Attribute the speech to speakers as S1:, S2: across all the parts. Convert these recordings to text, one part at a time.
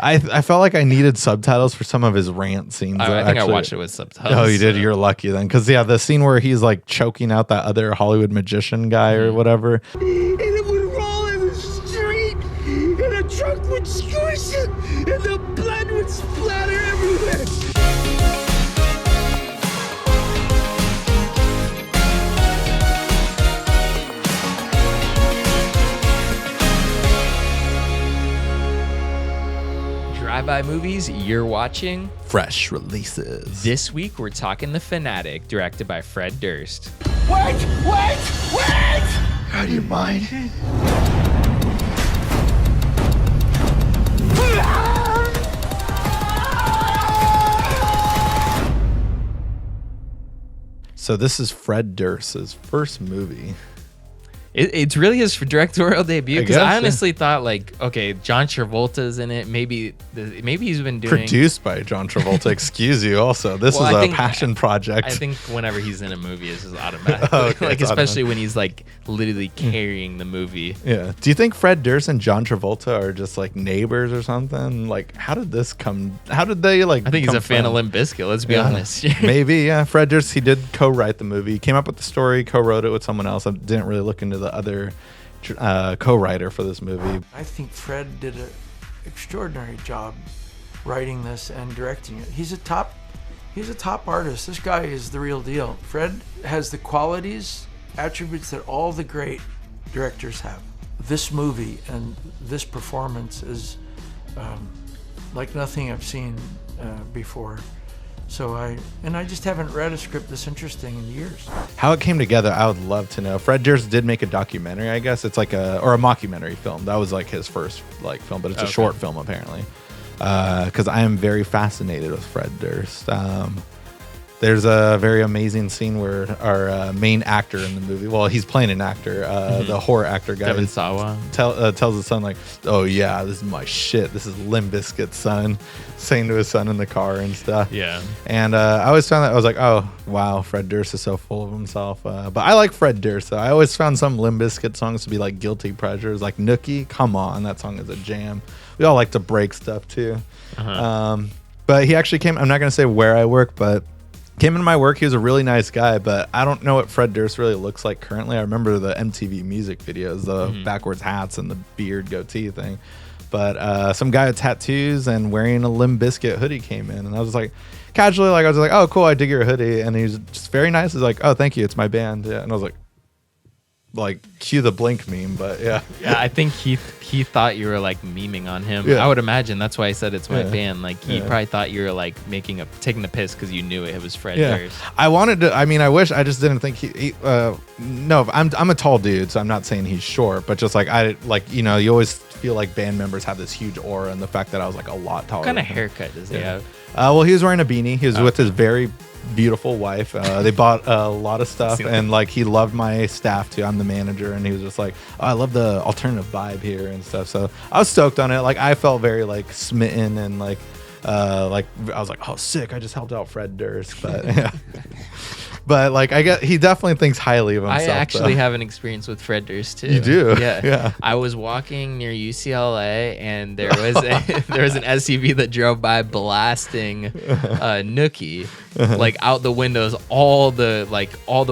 S1: I felt like I needed subtitles for some of his rant scenes.
S2: I think I watched it with subtitles.
S1: Oh, you did? You're lucky then. Because, yeah, the scene where he's like choking out that other Hollywood magician guy or whatever.
S3: And it would roll in the street, and a truck would squish it, and the blood would splatter everywhere.
S2: Drive-by movies you're watching.
S1: Fresh releases.
S2: This week we're talking The Fanatic, directed by Fred Durst.
S3: Wait!
S1: Out of your mind. So this is Fred Durst's first movie.
S2: It's really his directorial debut, because I
S1: guess,
S2: honestly thought, like, okay, John Travolta's in it. Maybe he's been doing...
S1: Produced by John Travolta, excuse you, also. This is a passion project.
S2: I think whenever he's in a movie, it's just automatic.
S1: Okay,
S2: like, especially when he's, like, literally carrying the movie.
S1: Yeah. Do you think Fred Durst and John Travolta are just, like, neighbors or something? Like, how did they, like...
S2: I think he's a fan of Limp Bizkit, let's be honest.
S1: Maybe, yeah. Fred Durst, he did co-write the movie. He came up with the story, co-wrote it with someone else. I didn't really look into the other co-writer for this movie.
S4: I think Fred did an extraordinary job writing this and directing it. He's a top artist. This guy is the real deal. Fred has the qualities, attributes that all the great directors have. This movie and this performance is like nothing I've seen before. So I just haven't read a script this interesting in years.
S1: How it came together, I would love to know. Fred Durst did make a documentary, I guess. It's like a mockumentary film. That was like his first like film, but it's a short film apparently. Because I am very fascinated with Fred Durst. There's a very amazing scene where our main actor in the movie, well, he's playing an actor, the horror actor guy,
S2: Devin Sawa,
S1: tells his son, like, oh yeah, this is my shit. This is Limp Bizkit's son, saying to his son in the car and stuff.
S2: Yeah.
S1: And I always found that, I was like, oh, wow, Fred Durst is so full of himself. But I like Fred Durst. I always found some Limp Bizkit songs to be like guilty pleasures, like Nookie. Come on, that song is a jam. We all like to break stuff too. But he actually came, I'm not going to say where I work, but came into my work. He was a really nice guy, but I don't know what Fred Durst really looks like currently. I remember the MTV music videos, the backwards hats and the beard goatee thing. But some guy with tattoos and wearing a Limp Bizkit hoodie came in, and I was like, casually, like, I was like, oh, cool, I dig your hoodie. And he was just very nice. He's like, oh, thank you, it's my band. Yeah. And I was like, cue the Blink meme, but yeah.
S2: Yeah, I think he thought you were like memeing on him.
S1: Yeah.
S2: I would imagine that's why I said it's my band. Like he probably thought you were like taking the piss because you knew it was Fred Durst.
S1: I wanted to. I mean, I wish. I just didn't think he no, I'm a tall dude, so I'm not saying he's short, but just like you always feel like band members have this huge aura, and the fact that I was like a lot taller.
S2: What kind of haircut does he have?
S1: Well, he was wearing a beanie. He was with his very beautiful wife. They bought a lot of stuff, and like he loved my staff too. I'm the manager, and he was just like, oh, I love the alternative vibe here and stuff. So I was stoked on it. Like I felt very like smitten, and like I was like, oh, sick, I just helped out Fred Durst. But yeah. But like he definitely thinks highly of himself.
S2: I actually have an experience with Fred Durst too.
S1: You do?
S2: Yeah. I was walking near UCLA, and there was an SUV that drove by blasting Nookie, like out the windows. All the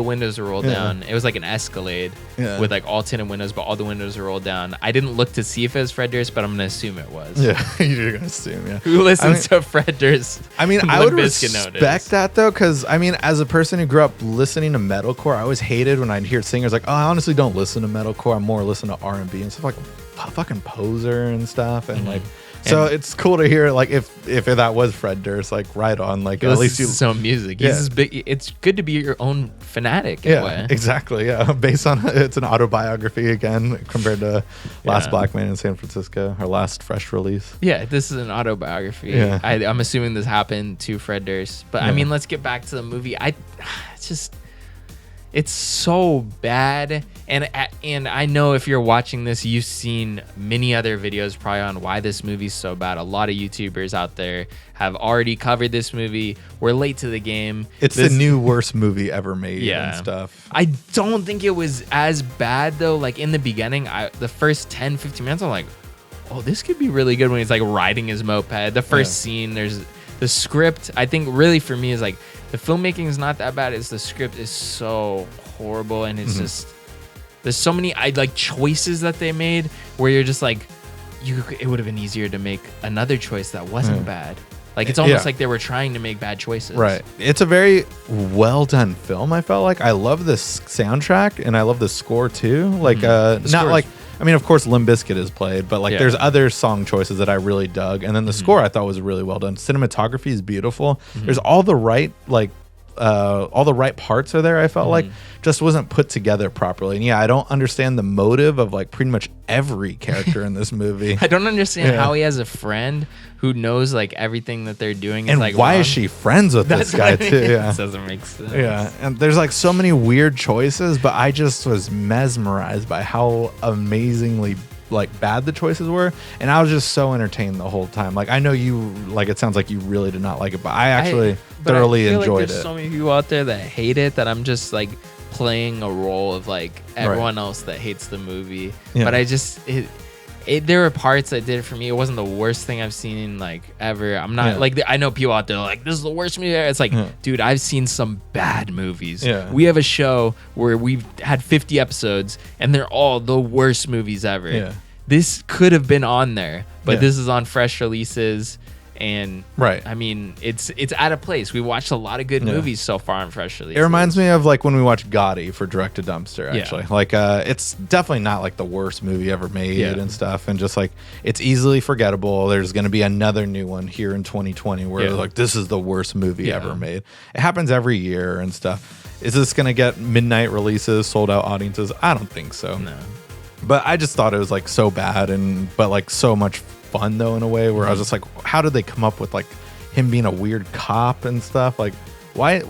S2: windows were rolled down. It was like an Escalade with like all tinted windows, but all the windows were rolled down. I didn't look to see if it was Fred Durst, but I'm gonna assume it was.
S1: Yeah, you're gonna assume. Yeah.
S2: Who listens to Fred Durst?
S1: I mean, I would respect that though, because I mean, as a person who grew up listening to metalcore, I always hated when I'd hear singers like, oh, I honestly don't listen to metalcore, I'm more listen to R&B and stuff, like fucking Poser and stuff, and like so it's cool to hear like if that was Fred Durst, like right on, like at least you
S2: some music. He's this big. It's good to be your own fanatic in a way.
S1: Exactly. Yeah, based on it's an autobiography again compared to Last Black Man in San Francisco, our last fresh release. Yeah,
S2: this is an autobiography. Yeah. I'm assuming this happened to Fred Durst, but I mean, let's get back to the movie. It's so bad, and I know if you're watching this, you've seen many other videos probably on why this movie's so bad. A lot of YouTubers out there have already covered this movie. We're late to the game.
S1: It's the new worst movie ever made and stuff.
S2: I don't think it was as bad though. Like in the beginning, the first 10-15 minutes, I'm like, oh, this could be really good when he's like riding his moped. The first scene, there's the script. I think really for me is like the filmmaking is not that bad. It's the script is so horrible, and it's just there's so many choices that they made where you're just like, it would have been easier to make another choice that wasn't bad. Like it's almost like they were trying to make bad choices.
S1: Right. It's a very well done film. I felt like I love this soundtrack and I love the score too. Like not like, I mean, of course Limp Bizkit is played, but like there's other song choices that I really dug, and then the score I thought was really well done. Cinematography is beautiful. There's all the right parts are there. I felt like just wasn't put together properly. And yeah, I don't understand the motive of like pretty much every character in this movie.
S2: I don't understand how he has a friend who knows like everything that they're doing.
S1: And
S2: like,
S1: why is she friends with this guy too? Yeah,
S2: it doesn't make sense.
S1: Yeah, and there's like so many weird choices, but I just was mesmerized by how amazingly like bad the choices were, and I was just so entertained the whole time. Like I know you like, it sounds like you really did not like it, but I actually thoroughly enjoyed it.
S2: There's so many people out there that hate it that I'm just like playing a role of like everyone else that hates the movie. But I just there were parts that did it for me. It wasn't the worst thing I've seen like ever. I'm not like I know people out there like this is the worst movie ever. It's like dude, I've seen some bad movies. We have a show where we've had 50 episodes and they're all the worst movies ever. This could have been on there, but this is on fresh releases. And I mean, it's out of place. We watched a lot of good movies so far on fresh releases.
S1: It reminds me of like when we watched Gotti for Direct to Dumpster. Actually, like it's definitely not like the worst movie ever made and stuff. And just like it's easily forgettable. There's going to be another new one here in 2020 where like this is the worst movie ever made. It happens every year and stuff. Is this going to get midnight releases, sold out audiences? I don't think so.
S2: No.
S1: But I just thought it was like so bad but like so much fun though in a way where I was just like, how did they come up with like him being a weird cop and stuff? Like why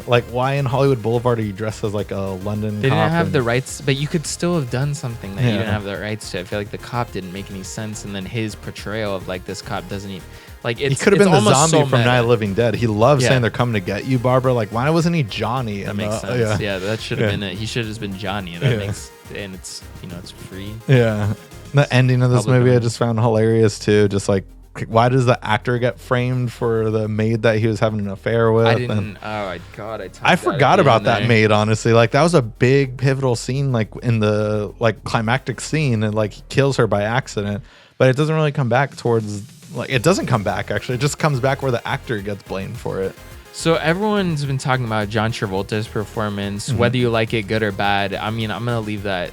S1: like why in Hollywood Boulevard are you dressed as like a London
S2: they
S1: cop?
S2: Didn't have the rights, but you could still have done something that you didn't have the rights to. I feel like the cop didn't make any sense, and then his portrayal of like this cop doesn't even like he
S1: could have been the zombie from Night of the Living Dead. He loves saying they're coming to get you, Barbara. Like why wasn't he Johnny?
S2: That makes sense. Yeah, that should have been it. He should have just been Johnny. And that makes, and it's it's free.
S1: Yeah. The ending of this movie I just found hilarious too. Just like, why does the actor get framed for the maid that he was having an affair with?
S2: I didn't. Oh my god!
S1: I forgot about that maid. Honestly, like that was a big pivotal scene, like in the like climactic scene, and like he kills her by accident. But it doesn't really come back towards like it doesn't come back actually. It just comes back where the actor gets blamed for it.
S2: So everyone's been talking about John Travolta's performance, whether you like it good or bad. I mean, I'm gonna leave that.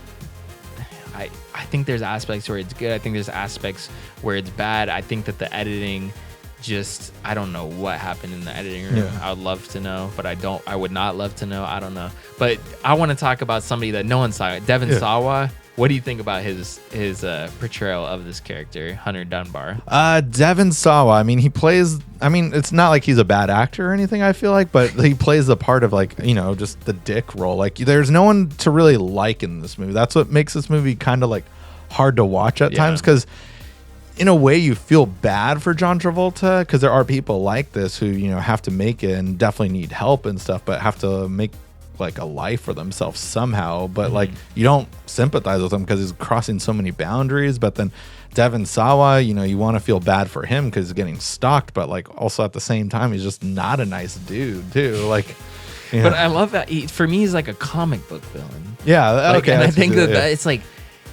S2: I think there's aspects where it's good. I think there's aspects where it's bad. I think that the editing I don't know what happened in the editing room.
S1: Yeah.
S2: I would love to know, but I would not love to know. I don't know. But I want to talk about somebody that no one saw. Devin Sawa. What do you think about his portrayal of this character, Hunter Dunbar?
S1: Devin Sawa. I mean, he plays. I mean, it's not like he's a bad actor or anything. I feel like, but he plays the part of like just the dick role. Like, there's no one to really like in this movie. That's what makes this movie kind of like hard to watch at times because, in a way, you feel bad for John Travolta because there are people like this who have to make it and definitely need help and stuff, but have to make like a life for themselves somehow, but like you don't sympathize with him because he's crossing so many boundaries. But then Devin Sawa, you want to feel bad for him because he's getting stalked, but like also at the same time he's just not a nice dude too. Like
S2: but I love that for me he's like a comic book villain.
S1: And
S2: I think that it's like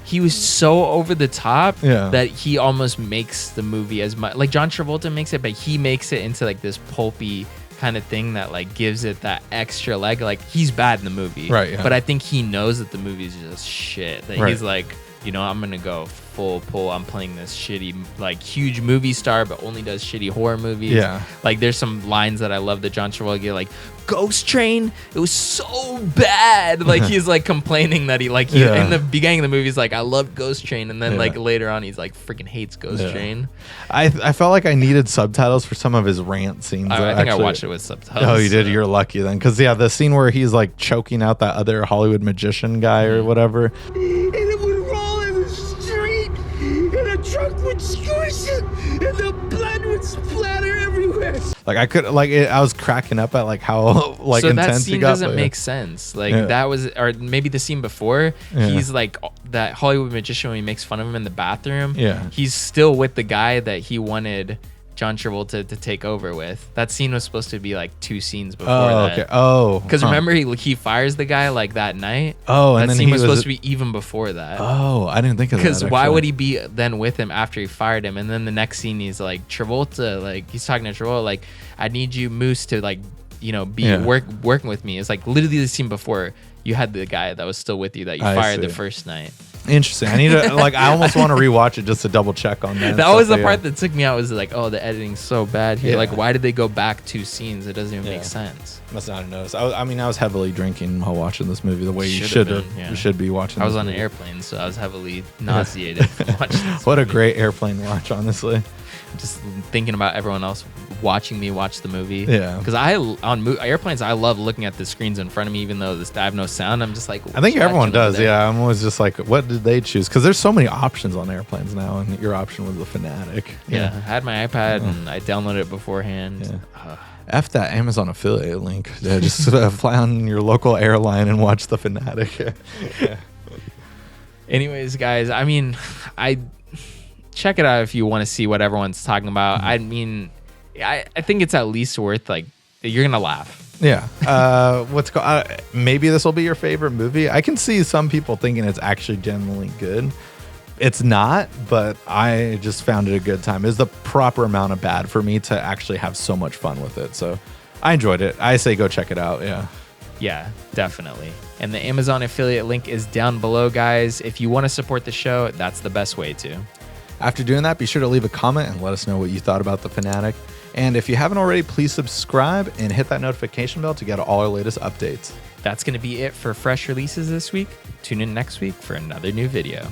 S2: he was so over the top that he almost makes the movie as much like John Travolta makes it, but he makes it into like this pulpy kind of thing that like gives it that extra leg. Like he's bad in the movie, but I think he knows that the movie's just shit, that he's like, I'm gonna go full pull. I'm playing this shitty like huge movie star but only does shitty horror movies. Like there's some lines that I love that John Travolta get, like Ghost Train, it was so bad. Like he's like complaining that he in the beginning of the movie he's like, I love Ghost Train, and then like later on he's like freaking hates Ghost Train.
S1: I felt like I needed subtitles for some of his rant scenes.
S2: I think I watched it with subtitles.
S1: Oh, you did? You're lucky then, because the scene where he's like choking out that other Hollywood magician guy or whatever.
S3: And it would roll in the street, and a truck would squish it, and the blood would splatter everywhere.
S1: Like I was cracking up at like how like
S2: so
S1: intense
S2: that
S1: he
S2: scene
S1: got.
S2: doesn't
S1: but-
S2: make sense. Like
S1: Yeah.
S2: that was, or maybe the scene before,
S1: Yeah.
S2: he's like that Hollywood magician when he makes fun of him in the bathroom.
S1: Yeah.
S2: He's still with the guy that he wanted John Travolta to take over with. That scene was supposed to be like 2 scenes before
S1: Oh,
S2: that.
S1: okay. Oh,
S2: Because
S1: huh.
S2: remember he fires the guy like that night.
S1: Oh, and
S2: that
S1: then
S2: scene
S1: he
S2: was
S1: was
S2: supposed to be even before that.
S1: Oh, I didn't think of that.
S2: Because why
S1: actually.
S2: would he be then with him after he fired him? And then the next scene, he's like, Travolta, like he's talking to Travolta, like, I need you, Moose, to like, you know, be
S1: Yeah.
S2: working with me. It's like literally the scene before you had the guy that was still with you that you
S1: I
S2: fired the
S1: see.
S2: first night.
S1: Interesting. I need to like. I almost want to rewatch it just to double check on that.
S2: That
S1: stuff,
S2: was the
S1: but
S2: part that took me out. Was like, oh, the editing's so bad here.
S1: Yeah.
S2: Like, why did they go back 2 scenes? It doesn't even
S1: Yeah.
S2: make sense.
S1: Must not have noticed. I mean, I was heavily drinking while watching this movie. The way you
S2: Should've
S1: should have.
S2: been, yeah.
S1: You should be watching.
S2: I was
S1: this
S2: on an
S1: movie.
S2: airplane, so I was heavily nauseated. watching this
S1: What a
S2: movie.
S1: great airplane watch, honestly.
S2: Just thinking about everyone else watching me watch the movie.
S1: Yeah.
S2: Because airplanes, I love looking at the screens in front of me, even though I have no sound. I'm just like,
S1: I think
S2: what's
S1: everyone
S2: watching over
S1: does.
S2: there?
S1: Yeah, I'm always just like, what did they choose? Because there's so many options on airplanes now, and your option was the Fanatic.
S2: Yeah. I had my iPad and I downloaded it beforehand.
S1: Yeah. F that Amazon affiliate link. Yeah, just fly on your local airline and watch the Fanatic. Yeah.
S2: Anyways, guys, I mean, check it out if you want to see what everyone's talking about.
S1: Mm-hmm.
S2: I mean, I think it's at least worth, like, you're going to laugh.
S1: Yeah. Maybe this will be your favorite movie. I can see some people thinking it's actually genuinely good. It's not, but I just found it a good time. It's the proper amount of bad for me to actually have so much fun with it. So I enjoyed it. I say go check it out. Yeah.
S2: Yeah, definitely. And the Amazon affiliate link is down below, guys. If you want to support the show, that's the best way to.
S1: After doing that, be sure to leave a comment and let us know what you thought about the Fanatic. And if you haven't already, please subscribe and hit that notification bell to get all our latest updates.
S2: That's going to be it for fresh releases this week. Tune in next week for another new video.